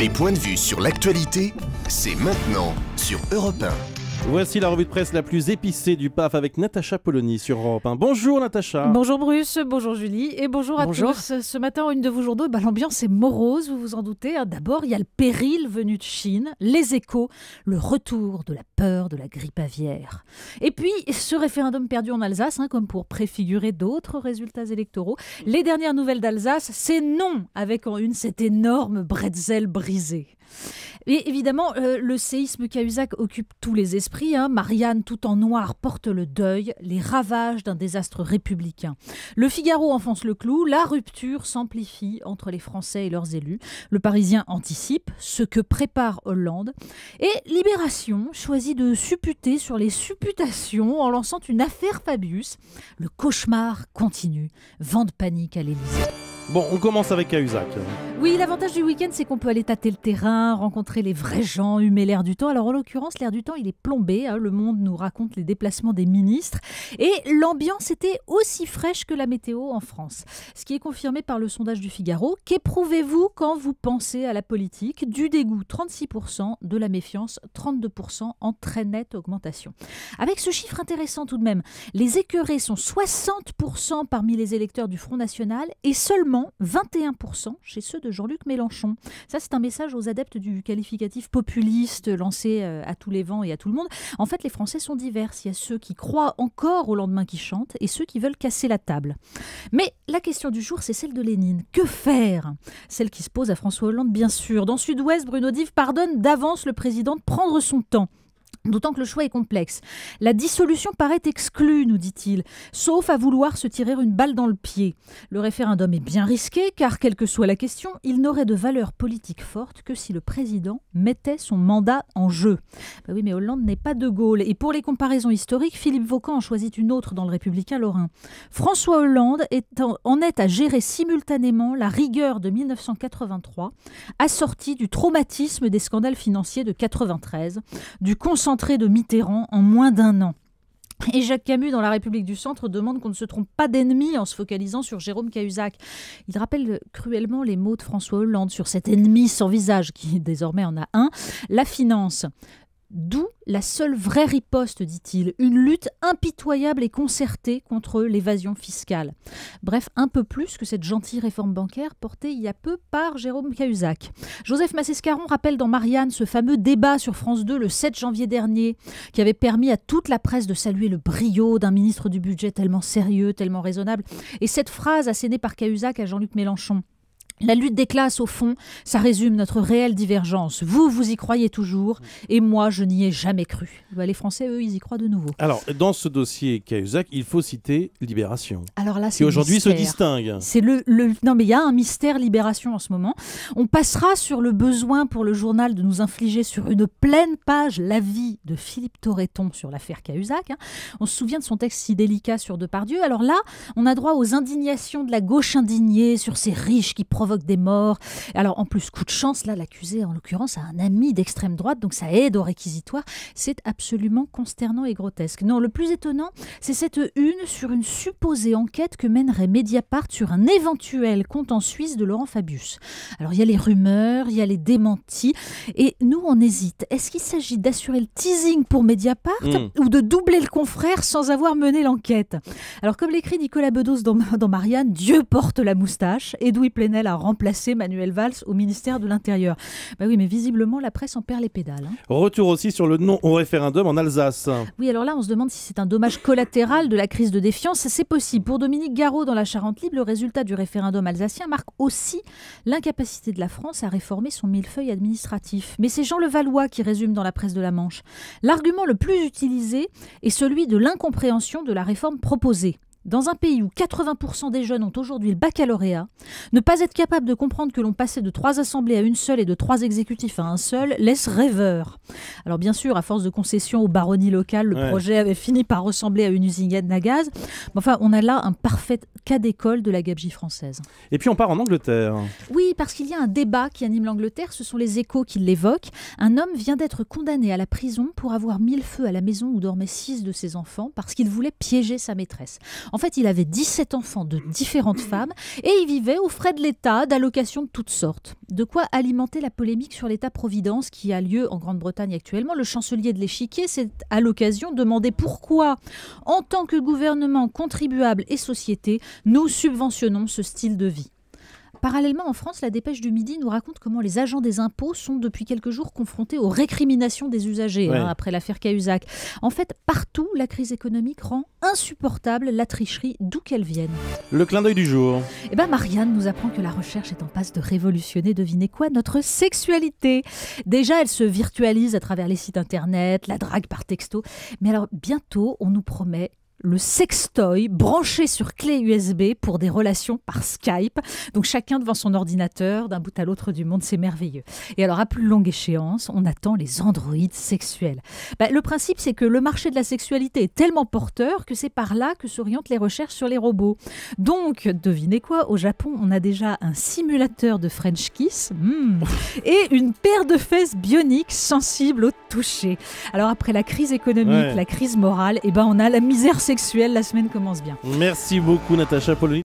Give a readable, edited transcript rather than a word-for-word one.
Les points de vue sur l'actualité, c'est maintenant sur Europe 1. Voici la revue de presse la plus épicée du PAF avec Natacha Polony sur Europe 1. Bonjour Natacha. Bonjour Bruce, bonjour Julie et bonjour à tous. Ce matin en une de vos journaux, l'ambiance est morose, vous vous en doutez. D'abord, il y a le péril venu de Chine, les échos, le retour de la peur de la grippe aviaire. Et puis, ce référendum perdu en Alsace, comme pour préfigurer d'autres résultats électoraux. Les dernières nouvelles d'Alsace, c'est non, avec en une cet énorme bretzel brisé. Et évidemment, le séisme Cahuzac occupe tous les esprits. Marianne, tout en noir, porte le deuil, les ravages d'un désastre républicain. Le Figaro enfonce le clou, la rupture s'amplifie entre les Français et leurs élus. Le Parisien anticipe ce que prépare Hollande. Et Libération choisit de supputer sur les supputations en lançant une affaire Fabius. Le cauchemar continue. Vent de panique à l'Élysée. Bon, on commence avec Cahuzac. Oui, l'avantage du week-end, c'est qu'on peut aller tâter le terrain, rencontrer les vrais gens, humer l'air du temps. Alors en l'occurrence, l'air du temps, il est plombé. Le Monde nous raconte les déplacements des ministres. Et l'ambiance était aussi fraîche que la météo en France. Ce qui est confirmé par le sondage du Figaro. Qu'éprouvez-vous quand vous pensez à la politique ? Du dégoût, 36%, de la méfiance, 32%, en très nette augmentation. Avec ce chiffre intéressant tout de même, les écœurés sont 60% parmi les électeurs du Front National et seulement 21% chez ceux de Jean-Luc Mélenchon. Ça, c'est un message aux adeptes du qualificatif populiste lancé à tous les vents et à tout le monde. En fait, les Français sont divers. Il y a ceux qui croient encore au lendemain qui chante et ceux qui veulent casser la table. Mais la question du jour, c'est celle de Lénine. Que faire ? Celle qui se pose à François Hollande, bien sûr. Dans Sud-Ouest, Bruno Dive pardonne d'avance le président de prendre son temps. D'autant que le choix est complexe. La dissolution paraît exclue, nous dit-il, sauf à vouloir se tirer une balle dans le pied. Le référendum est bien risqué, car quelle que soit la question, il n'aurait de valeur politique forte que si le président mettait son mandat en jeu. Oui, mais Hollande n'est pas De Gaulle. Et pour les comparaisons historiques, Philippe Vaucan en choisit une autre dans le Républicain lorrain. François Hollande en est à gérer simultanément la rigueur de 1983, assortie du traumatisme des scandales financiers de 93, du consentement de Mitterrand en moins d'un an. Et Jacques Camus, dans La République du Centre, demande qu'on ne se trompe pas d'ennemi en se focalisant sur Jérôme Cahuzac. Il rappelle cruellement les mots de François Hollande sur cet ennemi sans visage, qui désormais en a un, la finance. D'où la seule vraie riposte, dit-il, une lutte impitoyable et concertée contre l'évasion fiscale. Bref, un peu plus que cette gentille réforme bancaire portée il y a peu par Jérôme Cahuzac. Joseph Massescaron rappelle dans Marianne ce fameux débat sur France 2 le 7 janvier dernier qui avait permis à toute la presse de saluer le brio d'un ministre du budget tellement sérieux, tellement raisonnable. Et cette phrase assénée par Cahuzac à Jean-Luc Mélenchon. La lutte des classes, au fond, ça résume notre réelle divergence. Vous, vous y croyez toujours, et moi, je n'y ai jamais cru. Les Français, eux, ils y croient de nouveau. Alors, dans ce dossier Cahuzac, il faut citer Libération. Alors là, c'est qui aujourd'hui se mystère. distingue. C'est Non, mais il y a un mystère Libération en ce moment. On passera sur le besoin pour le journal de nous infliger sur une pleine page l'avis de Philippe Torreton sur l'affaire Cahuzac. On se souvient de son texte si délicat sur Depardieu. Alors là, on a droit aux indignations de la gauche indignée sur ces riches qui provoque des morts. Alors en plus, coup de chance, là, l'accusé en l'occurrence a un ami d'extrême droite, donc ça aide au réquisitoire. C'est absolument consternant et grotesque. Non, le plus étonnant, c'est cette une sur une supposée enquête que mènerait Mediapart sur un éventuel compte en Suisse de Laurent Fabius. Alors il y a les rumeurs, il y a les démentis, et nous on hésite. Est-ce qu'il s'agit d'assurer le teasing pour Mediapart ou de doubler le confrère sans avoir mené l'enquête ? Alors comme l'écrit Nicolas Bedos dans Marianne, Dieu porte la moustache, Edoui Plenel a remplacé Manuel Valls au ministère de l'Intérieur. Oui, mais visiblement, la presse en perd les pédales. Retour aussi sur le non au référendum en Alsace. Oui, alors là, on se demande si c'est un dommage collatéral de la crise de défiance. C'est possible. Pour Dominique Garot, dans la Charente Libre, le résultat du référendum alsacien marque aussi l'incapacité de la France à réformer son millefeuille administratif. Mais c'est Jean Levallois qui résume dans la presse de la Manche. L'argument le plus utilisé est celui de l'incompréhension de la réforme proposée. Dans un pays où 80% des jeunes ont aujourd'hui le baccalauréat, ne pas être capable de comprendre que l'on passait de 3 assemblées à une seule et de 3 exécutifs à un seul laisse rêveur. Alors bien sûr, à force de concessions aux baronnies locales, le projet avait fini par ressembler à une usine à gaz. Mais enfin, on a là un parfait cas d'école de la gabegie française. Et puis on part en Angleterre. Oui, parce qu'il y a un débat qui anime l'Angleterre, ce sont les Échos qui l'évoquent. Un homme vient d'être condamné à la prison pour avoir mis le feu à la maison où dormaient 6 de ses enfants parce qu'il voulait piéger sa maîtresse. En fait, il avait 17 enfants de différentes femmes et il vivait aux frais de l'État, d'allocations de toutes sortes. De quoi alimenter la polémique sur l'État-providence qui a lieu en Grande-Bretagne actuellement. Le chancelier de l'Échiquier s'est à l'occasion demandé pourquoi, en tant que gouvernement, contribuable et société, nous subventionnons ce style de vie. Parallèlement, en France, la Dépêche du Midi nous raconte comment les agents des impôts sont depuis quelques jours confrontés aux récriminations des usagers après l'affaire Cahuzac. En fait, partout, la crise économique rend insupportable la tricherie d'où qu'elle vienne. Le clin d'œil du jour. Marianne nous apprend que la recherche est en passe de révolutionner, devinez quoi, notre sexualité. Déjà, elle se virtualise à travers les sites internet, la drague par texto. Mais alors, bientôt, on nous promet le sextoy branché sur clé USB pour des relations par Skype. Donc chacun devant son ordinateur, d'un bout à l'autre du monde, c'est merveilleux. Et alors à plus longue échéance, on attend les androïdes sexuels. Le principe, c'est que le marché de la sexualité est tellement porteur que c'est par là que s'orientent les recherches sur les robots. Donc, devinez quoi, au Japon, on a déjà un simulateur de French kiss et une paire de fesses bioniques sensibles au toucher. Alors après la crise économique, la crise morale, on a la misère sexuelle, la semaine commence bien. Merci beaucoup Natacha Polony.